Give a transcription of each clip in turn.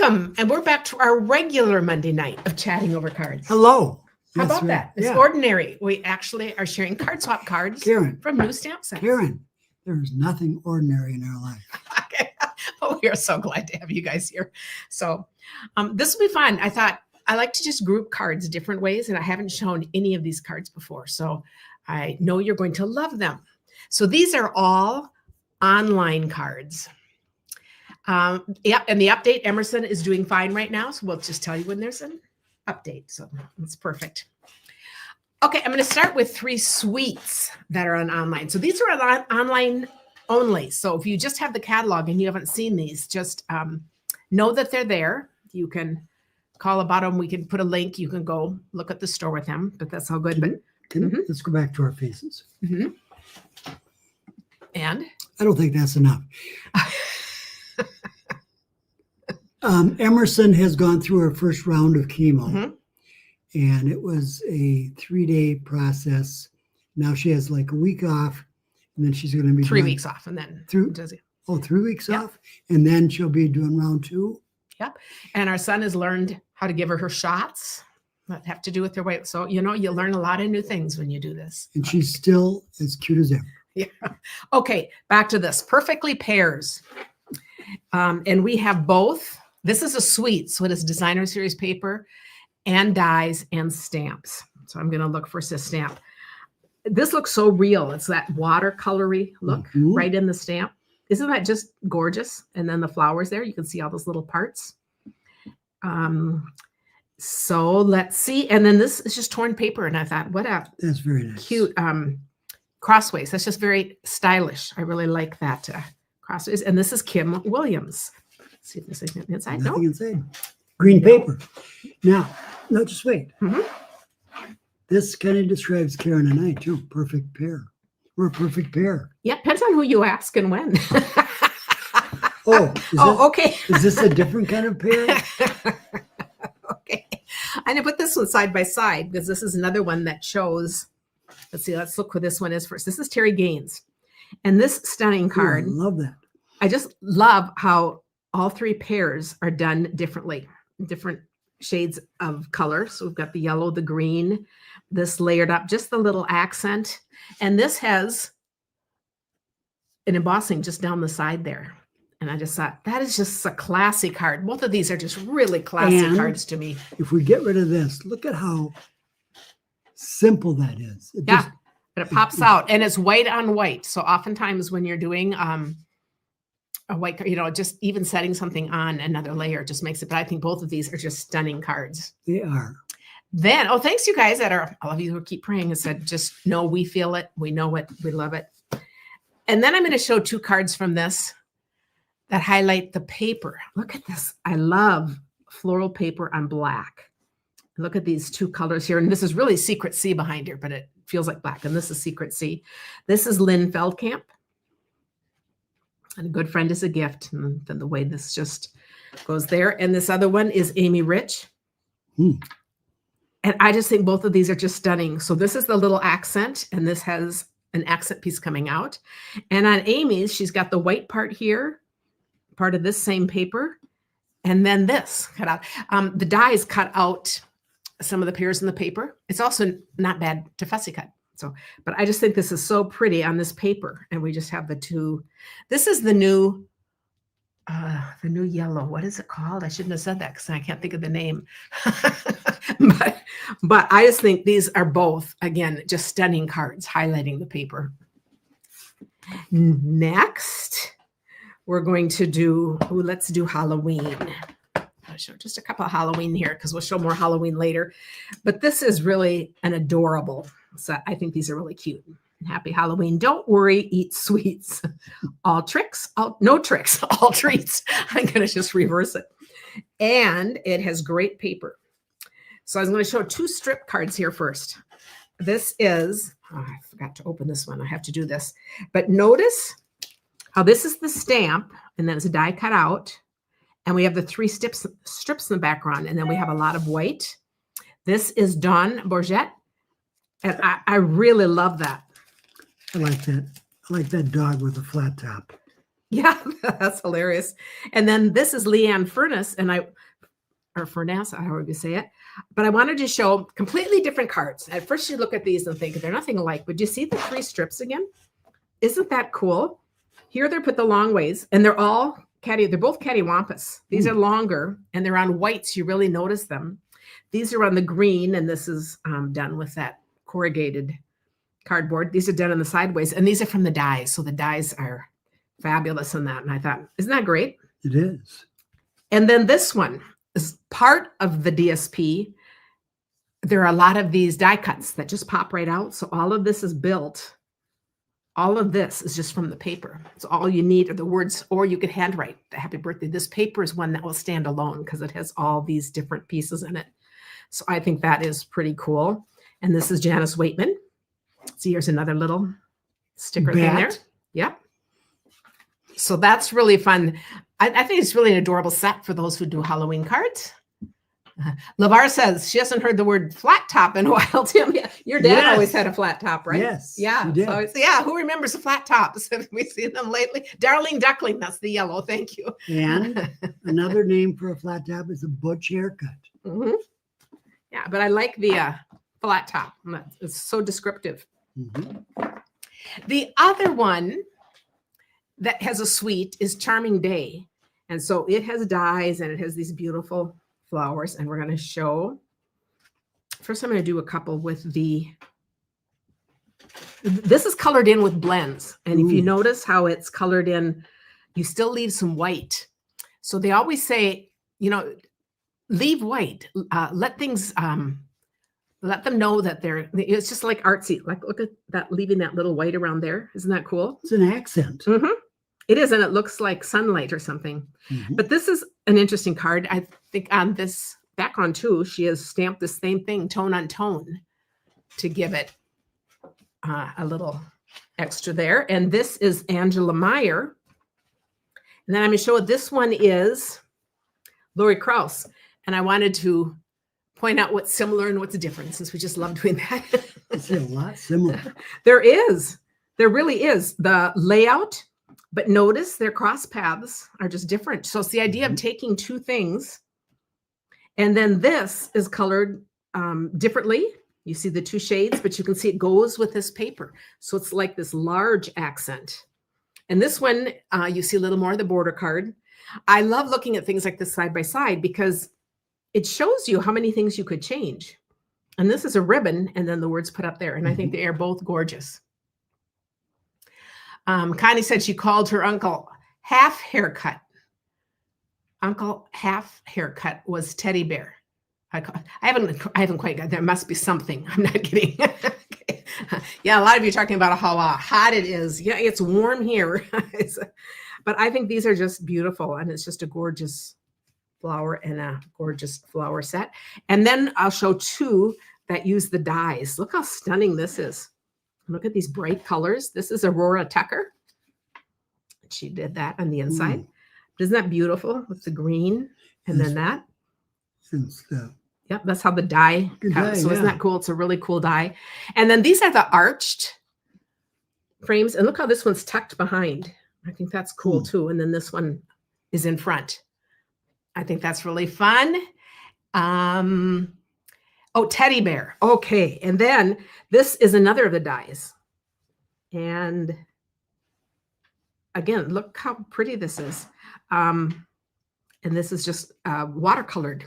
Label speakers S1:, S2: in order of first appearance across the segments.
S1: Welcome. And we're back to our regular Monday night of chatting over cards.
S2: Hello.
S1: How
S2: That's
S1: about
S2: right.
S1: that? It's
S2: Yeah.
S1: ordinary. We actually are sharing card swap cards
S2: Karen,
S1: from new stamp sets.
S2: Karen, there's nothing ordinary in our life.
S1: Okay. Oh, we are so glad to have you guys here. So this will be fun. I thought I like to just group cards different ways, and I haven't shown any of these cards before. So I know you're going to love them. So these are all online cards. Yeah, and the update, Emerson is doing fine right now. So we'll just tell you when there's an update. So it's perfect. Okay, I'm going to start with 3 suites that are on online. So these are on online only. So if you just have the catalog and you haven't seen these, just know that they're there. You can call about them. We can put a link. You can go look at the store with them, but that's all good.
S2: Let's go back to our faces.
S1: And?
S2: I don't think that's enough. Emerson has gone through her first round of chemo, and it was a 3-day process. Now she has like a week off, and then she's going to be
S1: 3 weeks off, and then does it?
S2: 3 weeks off, and then she'll be doing round 2.
S1: Yep. And our son has learned how to give her shots that have to do with her weight. So you learn a lot of new things when you do this.
S2: And she's still as cute as ever.
S1: Yeah. Okay, back to this. Perfectly Pairs. And we have both. This is a suite, so it is designer series paper and dies and stamps. So I'm going to look for a stamp. This looks so real. It's that watercolory look right in the stamp. Isn't that just gorgeous? And then the flowers there, you can see all those little parts. So let's see. And then this is just torn paper. And I thought,
S2: that's very nice.
S1: Cute crossways. That's just very stylish. I really like that crossways. And this is Kim Williams. Let's see if there's anything inside.
S2: Nothing inside. Green paper. Now, no, just wait. This kind of describes Karen and I too. Perfect pair. We're a perfect pair.
S1: Yeah, depends on who you ask and when.
S2: Okay. Is this a different kind of pair?
S1: Okay. I'm going to put this one side by side because this is another one that shows. Let's see. Let's look who this one is first. This is Terry Gaines. And this stunning card.
S2: I love that.
S1: I just love how all 3 pairs are done differently, different shades of color. So we've got the yellow, the green, this layered up, just the little accent. And this has an embossing just down the side there. And I just thought, that is just a classy card. Both of these are just really classy cards to me.
S2: If we get rid of this, look at how simple that is.
S1: But it pops out, and it's white on white. So oftentimes when you're doing a white card, just even setting something on another layer just makes it. But I think both of these are just stunning cards.
S2: They are.
S1: Then, thanks you guys all of you who keep praying and said, just know we feel it. We know it. We love it. And then I'm going to show 2 cards from this that highlight the paper. Look at this. I love floral paper on black. Look at these 2 colors here. And this is really Secret C behind here, but it feels like black. And this is Secret C. This is Lynn Feldkamp. And a good friend is a gift. And then the way this just goes there. And this other one is Amy Rich. And I just think both of these are just stunning. So this is the little accent, and this has an accent piece coming out. And on Amy's, she's got the white part here, part of this same paper, and then this cut out. The die is cut out some of the pairs in the paper. It's also not bad to fussy cut. So, but I just think this is so pretty on this paper. And we just have the 2. This is the new yellow. What is it called? I shouldn't have said that because I can't think of the name. but I just think these are both, again, just stunning cards highlighting the paper. Next, we're going to do, let's do Halloween. I'll show just a couple of Halloween here because we'll show more Halloween later. But this is really an adorable set. I think these are really cute. Happy Halloween. Don't worry, eat sweets. All tricks, no tricks, all treats. I'm going to just reverse it. And it has great paper. So I was going to show 2 strip cards here first. This is, I forgot to open this one. I have to do this. But notice how this is the stamp, and then it's a die cut out. And we have the 3 strips in the background, and then we have a lot of white. This is Dawn Bourget. And I really love that.
S2: I like that. I like that dog with a flat top.
S1: Yeah, that's hilarious. And then this is Leanne Furness, or Furness, however you say it. But I wanted to show completely different cards. At first, you look at these and think they're nothing alike, but you see the 3 strips again? Isn't that cool? Here they're put the long ways, and they're all they're both cattywampus. These are longer, and they're on whites. You really notice them. These are on the green, and this is done with that corrugated cardboard. These are done on the sideways, and these are from the dies. So the dies are fabulous on that. And I thought, isn't that great?
S2: It is.
S1: And then this one is part of the DSP. There are a lot of these die cuts that just pop right out. So all of this is built. All of this is just from the paper. So all you need are the words, or you could handwrite the happy birthday. This paper is one that will stand alone because it has all these different pieces in it. So I think that is pretty cool. And this is Janice Waitman. So here's another little sticker thing there. Yep. So that's really fun. I think it's really an adorable set for those who do Halloween cards. LeVar says she hasn't heard the word flat top in a while, Tim. Yeah, your dad always had a flat top, right?
S2: Yes.
S1: Yeah. So yeah, who remembers the flat tops? Have we seen them lately? Darling Duckling, that's the yellow. Thank you.
S2: And another name for a flat top is a butch haircut.
S1: Mm-hmm. Yeah, but I like the flat top. It's so descriptive.
S2: Mm-hmm.
S1: The other one that has a suite is Charming Day. And so it has dies and it has these beautiful flowers. And we're going to show. First, I'm going to do a couple with this is colored in with blends. And if you notice how it's colored in, you still leave some white. So they always say, leave white. Let things, let them know that it's just like artsy. Like, look at that, leaving that little white around there. Isn't that cool?
S2: It's an accent.
S1: Mm-hmm. It is, and it looks like sunlight or something. Mm-hmm. But this is an interesting card. I think on this background too, she has stamped the same thing, tone on tone, to give it a little extra there. And this is Angela Meyer. And then I'm going to show it. This one is Lori Krause. And I wanted to point out what's similar and what's different, since we just love doing that.
S2: It's a lot similar.
S1: There really is. The layout, but notice their cross paths are just different. So it's the idea of taking two things, and then this is colored differently. You see the two shades, but you can see it goes with this paper. So it's like this large accent. And this one, you see a little more of the border card. I love looking at things like this side by side because it shows you how many things you could change. And this is a ribbon, and then the words put up there. And I think they are both gorgeous. Connie said she called her uncle Half Haircut. Uncle Half Haircut was Teddy Bear. I haven't quite got, there must be something. I'm not kidding. Okay. Yeah, a lot of you are talking about how hot it is. Yeah, it's warm here. But I think these are just beautiful, and it's just a gorgeous flower and a gorgeous flower set. And then I'll show two that use the dyes. Look how stunning this is. Look at these bright colors. This is Aurora Tucker. She did that on the inside. Isn't that beautiful with the green and then that? Yep, that's how the dye comes. So isn't that cool? It's a really cool dye. And then these are the arched frames. And look how this one's tucked behind. I think that's cool too. And then this one is in front. I think that's really fun. Oh, Teddy Bear. Okay. And then this is another of the dies. And again, look how pretty this is. And this is just watercolored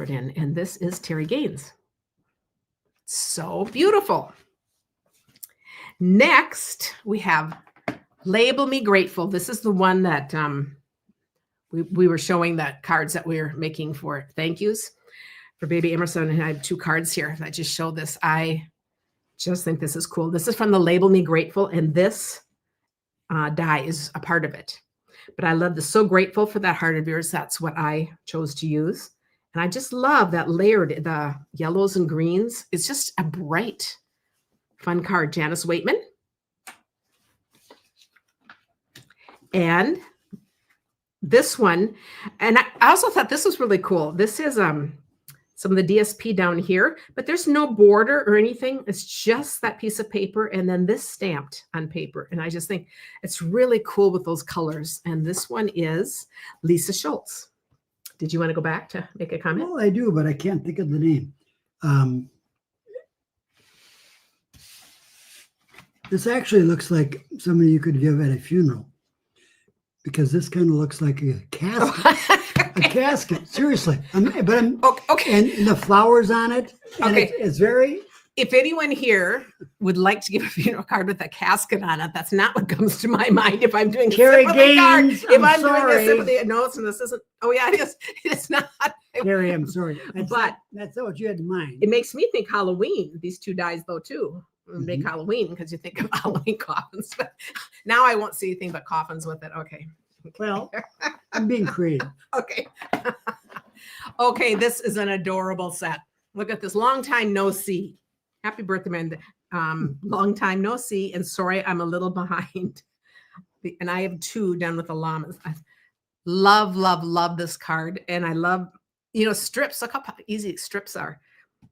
S1: in. And this is Terry Gaines. So beautiful. Next, we have Label Me Grateful. This is the one that we were showing the cards that we were making for thank yous for baby Emerson. And I have two cards here that just show this. I just think this is cool. This is from the Label Me Grateful, and this die is a part of it. But I love this. So grateful for that heart of yours. That's what I chose to use. And I just love that layered, the yellows and greens. It's just a bright, fun card. Janice Waitman. And this one, and I also thought this was really cool. This is some of the DSP down here, but there's no border or anything. It's just that piece of paper and then this stamped on paper. And I just think it's really cool with those colors. And this one is Lisa Schultz. Did you want to go back to make a comment?
S2: Well, I do, but I can't think of the name. This actually looks like somebody you could give at a funeral, because this kind of looks like a casket. A casket, seriously.
S1: Okay.
S2: And the flowers on it. And
S1: Okay.
S2: it's very.
S1: If anyone here would like to give a funeral card with a casket on it, that's not what comes to my mind. If I'm doing
S2: Carrie
S1: a sympathy card,
S2: Gaines,
S1: if I'm
S2: sorry.
S1: doing a sympathy, no, this isn't. Oh yeah, it is. It's not.
S2: Carrie, I'm sorry. That's
S1: But
S2: not what you had in mind.
S1: it makes me think Halloween. These two dies though too. Make
S2: Mhm.
S1: Halloween because you think of Halloween coffins. But now I won't see anything but coffins with it. Okay.
S2: Well, I'm being creative.
S1: Okay. Okay, this is an adorable set. Look at this. Long time no see. Happy birthday, man. Long time no see. And sorry, I'm a little behind. And I have two done with the llamas. I love, love, love this card. And I love, strips. Look how easy strips are.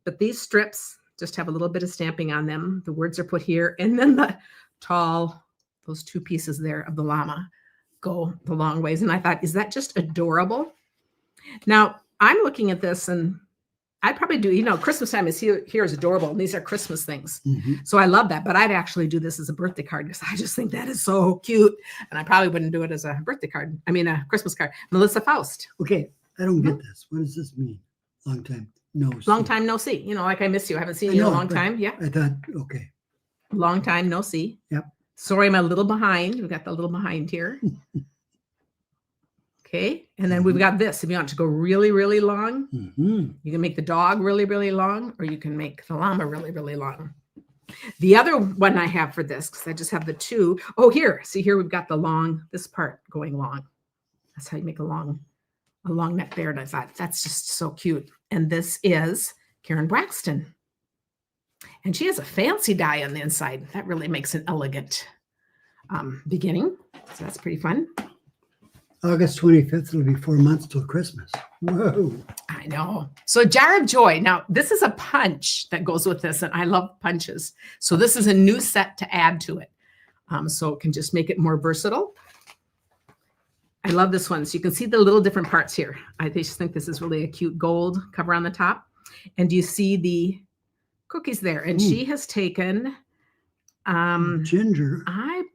S1: But these strips just have a little bit of stamping on them. The words are put here. And then those two pieces there of the llama go the long ways. And I thought, is that just adorable? Now, I'm looking at this and I probably do, Christmas time is here is adorable. And these are Christmas things.
S2: Mhm.
S1: So I love that. But I'd actually do this as a birthday card because I just think that is so cute. And I probably wouldn't do it as a birthday card. I mean, a Christmas card. Melissa Faust.
S2: Okay, I don't get this. What does this mean? Long time no see.
S1: Long time no see. Like I miss you. I haven't seen
S2: I
S1: you in a
S2: know,
S1: long
S2: but
S1: time. Yeah.
S2: I thought, okay.
S1: Long time no see.
S2: Yep.
S1: Sorry, I'm a little behind. We've got the little behind here. Okay. And then we've got this. If you want to go really, really long,
S2: Mhm.
S1: you can make the dog really, really long, or you can make the llama really, really long. The other one I have for this, because I just have the two. Oh, here. See, here we've got this part going long. That's how you make a long neck there. And I thought, that's just so cute. And this is Karen Braxton. And she has a fancy die on the inside. That really makes an elegant beginning. So that's pretty fun.
S2: August 25th, it'll be 4 months till Christmas. Whoa.
S1: I know. So Jar of Joy. Now, this is a punch that goes with this, and I love punches. So this is a new set to add to it. So it can just make it more versatile. I love this one. So you can see the little different parts here. I just think this is really a cute gold cover on the top. And you see the cookies there. And she has taken,
S2: Ginger.
S1: I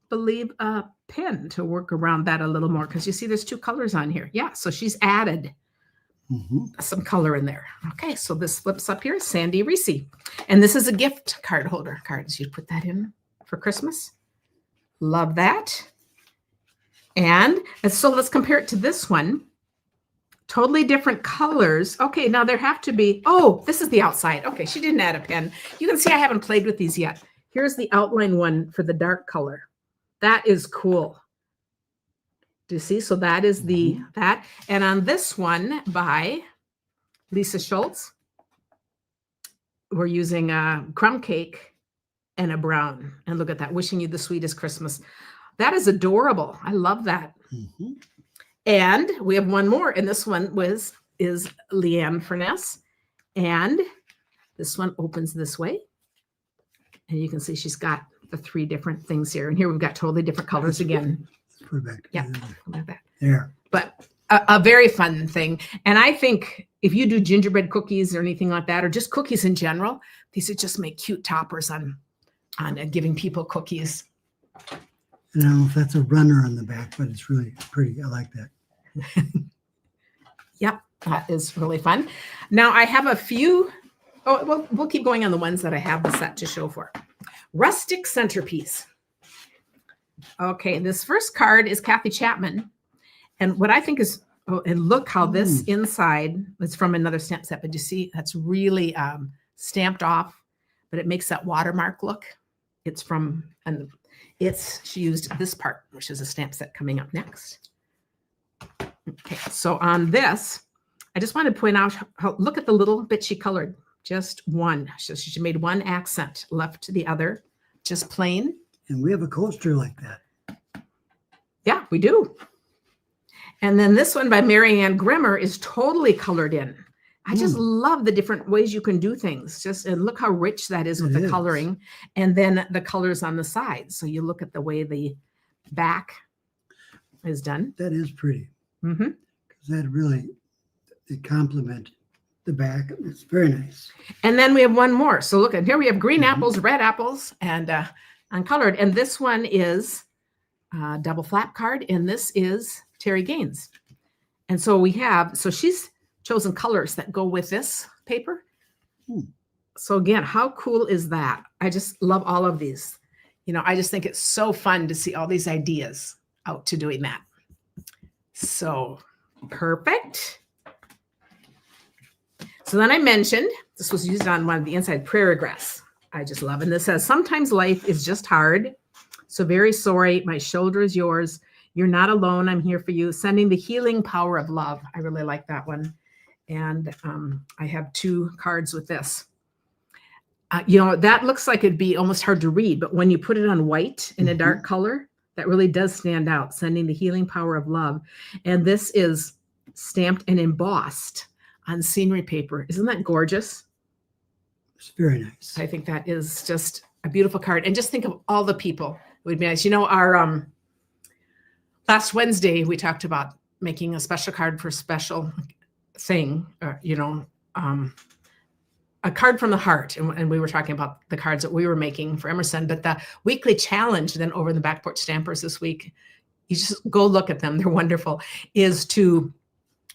S1: believe, a pen to work around that a little more, because you see there's two colors on here. Yeah, so she's added some color in there. Okay, so this flips up here, Sandy Reese. And this is a gift card holder card. So you put that in for Christmas. Love that. And so let's compare it to this one. Totally different colors. Okay, now there have to be, this is the outside. Okay, she didn't add a pen. You can see I haven't played with these yet. Here's the outline one for the dark color. That is cool. Do you see? So that is that. And on this one by Lisa Schultz, we're using a crumb cake and a brown. And look at that, wishing you the sweetest Christmas. That is adorable. I love that.
S2: Mm-hmm.
S1: And we have one more. And this one is Leanne Furness. And this one opens this way. And you can see she's got the three different things here. And here we've got totally different colors again.
S2: Put it back
S1: Yeah,
S2: together.
S1: like that.
S2: There.
S1: But a very fun thing. And I think if you do gingerbread cookies or anything like that, or just cookies in general, these would just make cute toppers on giving people cookies.
S2: And I don't know if that's a runner on the back, but it's really pretty. I like that.
S1: Yep, that is really fun. Now I have a few. Oh, we'll keep going on the ones that I have the set to show for. Rustic Centerpiece. Okay, this first card is Kathy Chapman. And what I think is, and look how this inside is from another stamp set, but you see that's really stamped off, but it makes that watermark look. It's from, and she used this part, which is a stamp set coming up next. Okay, so on this, I just want to point out how, look at the little bit she colored. Just one. So she made one accent, left to the other, just plain.
S2: And we have a coaster like that.
S1: Yeah, we do. And then this one by Marianne Grimmer is totally colored in. I just love the different ways you can do things. And look how rich that is with the coloring, and then the colors on the sides. So you look at the way the back is done.
S2: That is pretty.
S1: Mm-hmm.
S2: Because that really, it complemented the back. It's very nice.
S1: And then we have one more. So look at here, we have green apples, red apples, and uncolored. And this one is a double flap card, and this is Terry Gaines. And so so she's chosen colors that go with this paper. So again, how cool is that? I just love all of these. I just think it's so fun to see all these ideas out to doing that. So perfect. So then I mentioned, this was used on one of the inside prairie grass. I just love it. And this says, sometimes life is just hard. So very sorry. My shoulder is yours. You're not alone. I'm here for you. Sending the healing power of love. I really like that one. And I have 2 cards with this. That looks like it'd be almost hard to read, but when you put it on white in a dark color, that really does stand out. Sending the healing power of love. And this is stamped and embossed on scenery paper. Isn't that gorgeous?
S2: It's very nice.
S1: I think that is just a beautiful card. And just think of all the people. It would be nice. Our last Wednesday, we talked about making a special card for special thing, a card from the heart. And we were talking about the cards that we were making for Emerson, but the weekly challenge then over the Back Porch Stampers this week, you just go look at them. They're wonderful, is to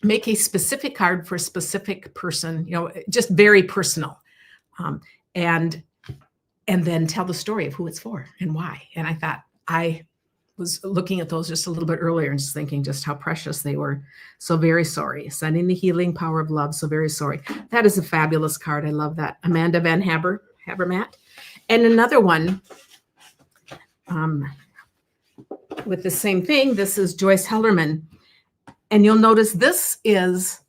S1: make a specific card for a specific person, just very personal. And then tell the story of who it's for and why. And I thought, I was looking at those just a little bit earlier and just thinking just how precious they were. So very sorry. Sending the healing power of love. So very sorry. That is a fabulous card. I love that. Amanda Van Habermat. And another one with the same thing. This is Joyce Hellerman. And you'll notice this is,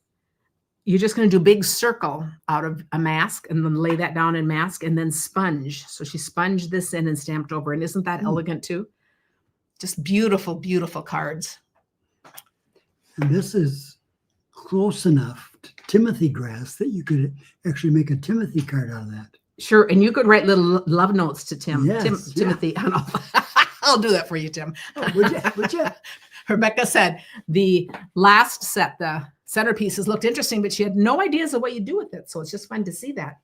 S1: you're just going to do big circle out of a mask and then lay that down in mask and then sponge. So she sponged this in and stamped over. And isn't that elegant too? Just beautiful, beautiful cards.
S2: And this is close enough to Timothy grass that you could actually make a Timothy card out of that.
S1: Sure. And you could write little love notes to Tim.
S2: Yes,
S1: Timothy. I'll do that for you, Tim.
S2: Oh, would you?
S1: Rebecca said the last set, the centerpieces looked interesting, but she had no ideas of what you do with it. So it's just fun to see that.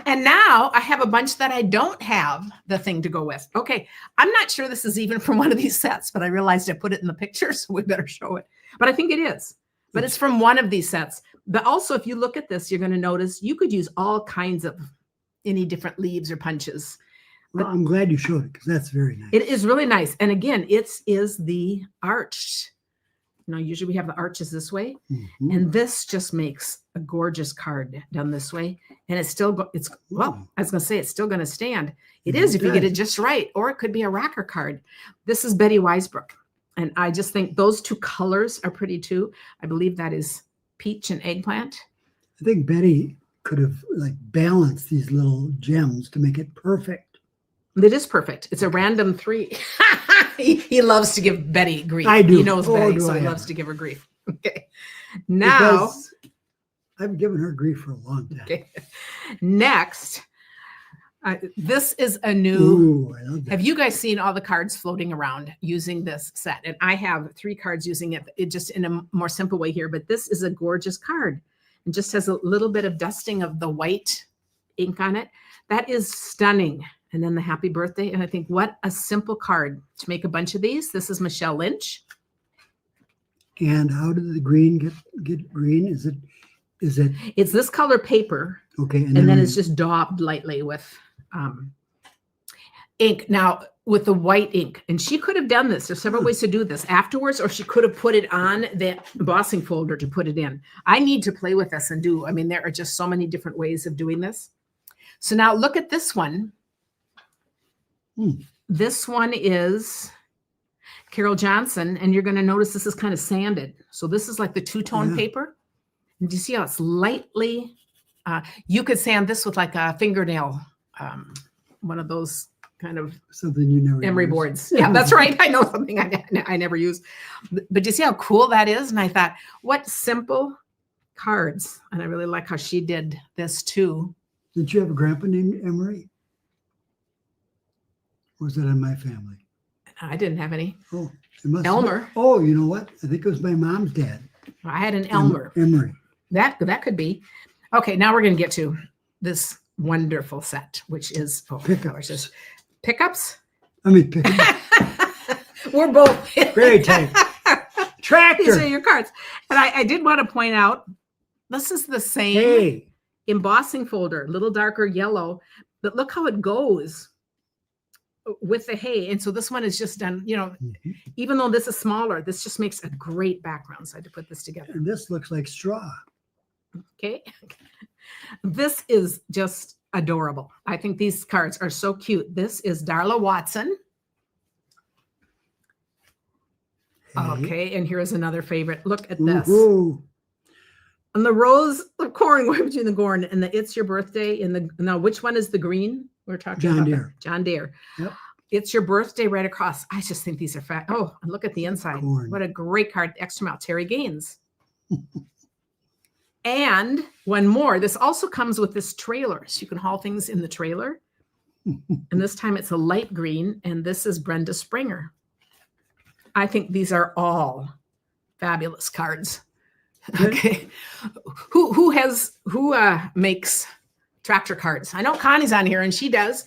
S1: And now I have a bunch that I don't have the thing to go with. Okay, I'm not sure this is even from one of these sets, but I realized I put it in the picture, so we better show it. But I think it is. But it's from one of these sets. But also, if you look at this, you're going to notice you could use all kinds of any different leaves or punches.
S2: Well, I'm glad you showed it because that's very nice.
S1: It is really nice. And again, it is the arched. Usually we have the arches this way, and this just makes a gorgeous card done this way. And it's still, I was going to say it's still going to stand. It is if you get it just right, or it could be a racker card. This is Betty Weisbrook. And I just think those 2 colors are pretty too. I believe that is peach and eggplant.
S2: I think Betty could have balanced these little gems to make it perfect.
S1: It is perfect. It's a random 3. He loves to give Betty grief.
S2: I do.
S1: He knows Betty, so he loves to give her grief. Okay. Now,
S2: because I've given her grief for a long time. Okay.
S1: Next, this is a new.
S2: Ooh, I love that.
S1: Have you guys seen all the cards floating around using this set? And I have 3 cards using it just in a more simple way here. But this is a gorgeous card. It just has a little bit of dusting of the white ink on it. That is stunning. And then the happy birthday. And I think what a simple card to make a bunch of these. This is Michelle Lynch.
S2: And how did the green get green? Is it?
S1: It's this color paper.
S2: Okay.
S1: And then it's just daubed lightly with ink. Now with the white ink. And she could have done this. There's several ways to do this afterwards, or she could have put it on the embossing folder to put it in. I need to play with this and do. There are just so many different ways of doing this. So now look at this one. This one is Carol Johnson, and you're going to notice this is kind of sanded. So this is like the 2-tone paper. And do you see how it's lightly? You could sand this with like a fingernail, one of those kind of
S2: something you never
S1: emery
S2: use.
S1: Boards. Yeah, that's right. I know something I never use. But do you see how cool that is? And I thought, what simple cards, and I really like how she did this too.
S2: Did you have a grandpa named Emery? Or was it in my family?
S1: I didn't have any.
S2: Oh, it must
S1: Elmer.
S2: Oh, you know what? I think it was my mom's dad.
S1: I had an Elmer.
S2: Emery.
S1: That could be. Okay, now we're going to get to this wonderful set, which is
S2: Pickups.
S1: Pickups.
S2: I mean, pickups.
S1: We're both
S2: Great type. Tractor.
S1: These are your cards, and I did want to point out this is the same
S2: Hey,
S1: embossing folder, a little darker yellow, but look how it goes with the hay. And so this one is just done, even though this is smaller, this just makes a great background. So I had to put this together.
S2: and this looks like straw.
S1: Okay. This is just adorable. I think these cards are so cute. This is Darla Watson.
S2: Hey.
S1: Okay. And here's another favorite. Look at this.
S2: Ooh.
S1: And the rows of corn going between the corn and the It's Your Birthday in the, now which one is the green? We're talking
S2: John
S1: about
S2: Deere.
S1: John Deere.
S2: Yep.
S1: It's Your Birthday right across. I just think these are fat. Oh, and look at the inside.
S2: Corn.
S1: What a great card. Extra mile, Terry Gaines. And one more. This also comes with this trailer. So you can haul things in the trailer. And this time it's a light green. And this is Brenda Springer. I think these are all fabulous cards. Okay. Who makes tractor cards? I know Connie's on here and she does.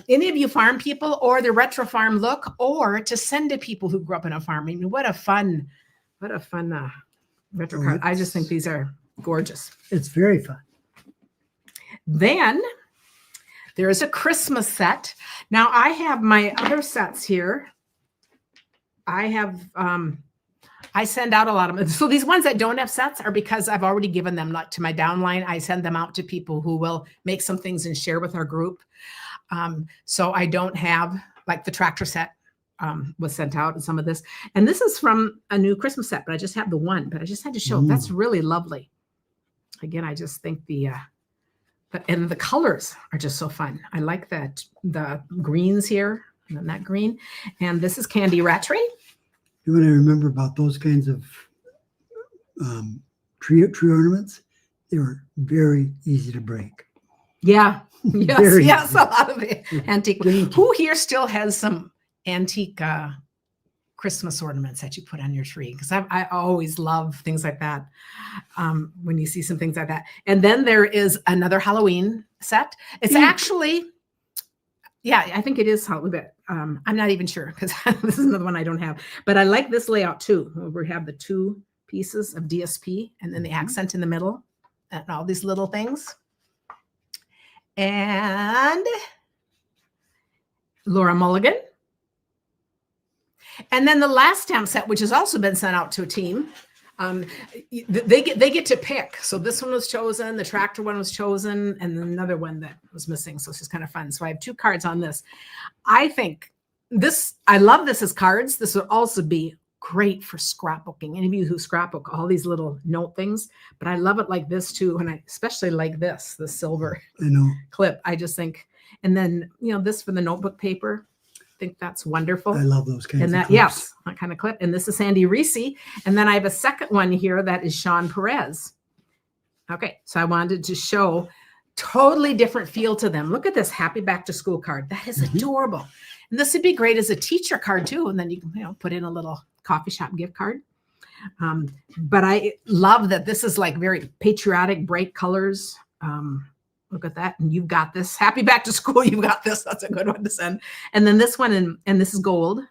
S1: Any of you farm people or the retro farm look, or to send to people who grew up in a farm. I mean, what a fun retro card. I just think these are gorgeous.
S2: It's very fun.
S1: Then there is a Christmas set. Now I have my other sets here. I have, I send out a lot of them. So these ones that don't have sets are because I've already given them to my downline. I send them out to people who will make some things and share with our group. So I don't have, like the tractor set was sent out and some of this. And this is from a new Christmas set, but I just have the one. But I just had to show that's really lovely. Again, I just think and the colors are just so fun. I like that, the greens here, and then that green. And this is Candy Rattray.
S2: You want to remember about those kinds of tree ornaments? They were very easy to break.
S1: Yeah. Yes.
S2: Very
S1: Yes.
S2: easy.
S1: A lot of the antique.
S2: Dainty.
S1: Who here still has some antique Christmas ornaments that you put on your tree? Because I always love things like that. When you see some things like that. And then there is another Halloween set. It's actually, yeah, I think it is Halloween. I'm not even sure because this is another one I don't have. But I like this layout too, where we have the two pieces of DSP and then the accent in the middle and all these little things. And Laura Mulligan. And then the last stamp set, which has also been sent out to a team, they get to pick. So this one was chosen, the tractor one was chosen, and then another one that was missing. So it's just kind of fun. So I have two cards on this. I think I love this as cards. This would also be great for scrapbooking. Any of you who scrapbook, all these little note things, but I love it like this too. And I especially like the silver clip. I just think, and then, this for the notebook paper. I think that's wonderful.
S2: I love those kinds of clips.
S1: Yes, that kind of clip. And this is Sandy Reese. And then I have a second one here that is Sean Perez. Okay, so I wanted to show totally different feel to them. Look at this Happy Back to School card. That is adorable. And this would be great as a teacher card too. And then you can put in a little coffee shop gift card. But I love that this is like very patriotic, bright colors. Look at that. And you've got this. Happy Back to School. You've got this. That's a good one to send. And then this one, and this is golden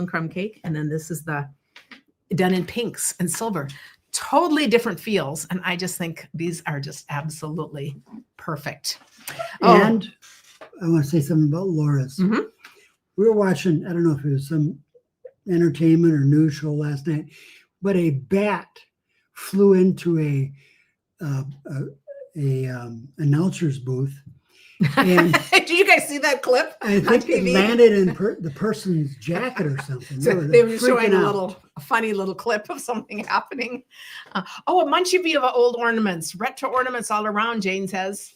S1: crumb cake. And then this is done in pinks and silver. Totally different feels. And I just think these are just absolutely perfect.
S2: And I want to say something about Laura's.
S1: Mm-hmm.
S2: We were watching, I don't know if it was some entertainment or news show last night, but a bat flew into a announcer's booth. And
S1: did you guys see that clip?
S2: I think it landed in the person's jacket or something.
S1: So they were showing
S2: out.
S1: a funny little clip of something happening. A bunch of you have old ornaments, retro ornaments all around, Jane says.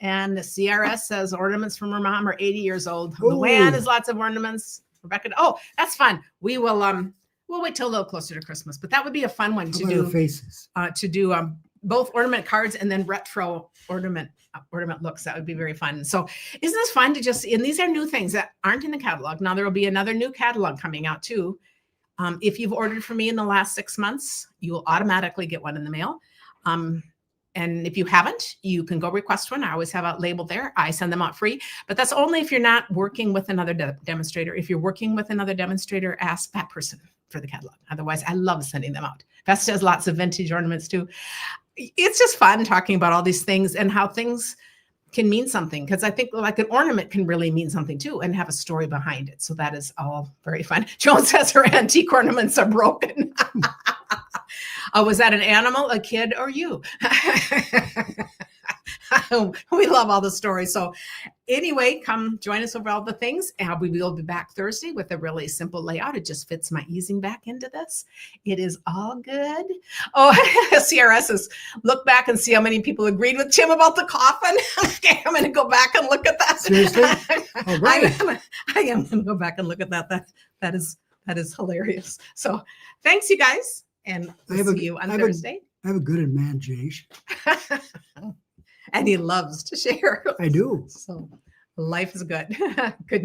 S1: And the CRS says ornaments from her mom are 80 years old. Luann has lots of ornaments. Rebecca, that's fun. We will we'll wait till a little closer to Christmas, but that would be a fun one to do.
S2: Faces.
S1: both ornament cards and then retro ornament looks. That would be very fun. So isn't this fun to just, and these are new things that aren't in the catalog. Now there will be another new catalog coming out too. If you've ordered from me in the last 6 months, you will automatically get one in the mail. And if you haven't, you can go request one. I always have a label there. I send them out free, but that's only if you're not working with another demonstrator. If you're working with another demonstrator, ask that person for the catalog. Otherwise, I love sending them out. Vesta has lots of vintage ornaments too. It's just fun talking about all these things and how things can mean something, because I think like an ornament can really mean something too and have a story behind it. So that is all very fun. Joan says her antique ornaments are broken. Was that an animal, a kid, or you? We love all the stories. So anyway, come join us over all the things. And we will be back Thursday with a really simple layout. It just fits my easing back into this. It is all good. Oh, CRS says, look back and see how many people agreed with Tim about the coffin. Okay, I'm going to go back and look at that.
S2: Seriously? All right.
S1: I am going to go back and look at that. That is hilarious. So thanks, you guys. And we'll see you on Thursday.
S2: I have a good imagination.
S1: And he loves to share.
S2: I do.
S1: So life is good. Good night.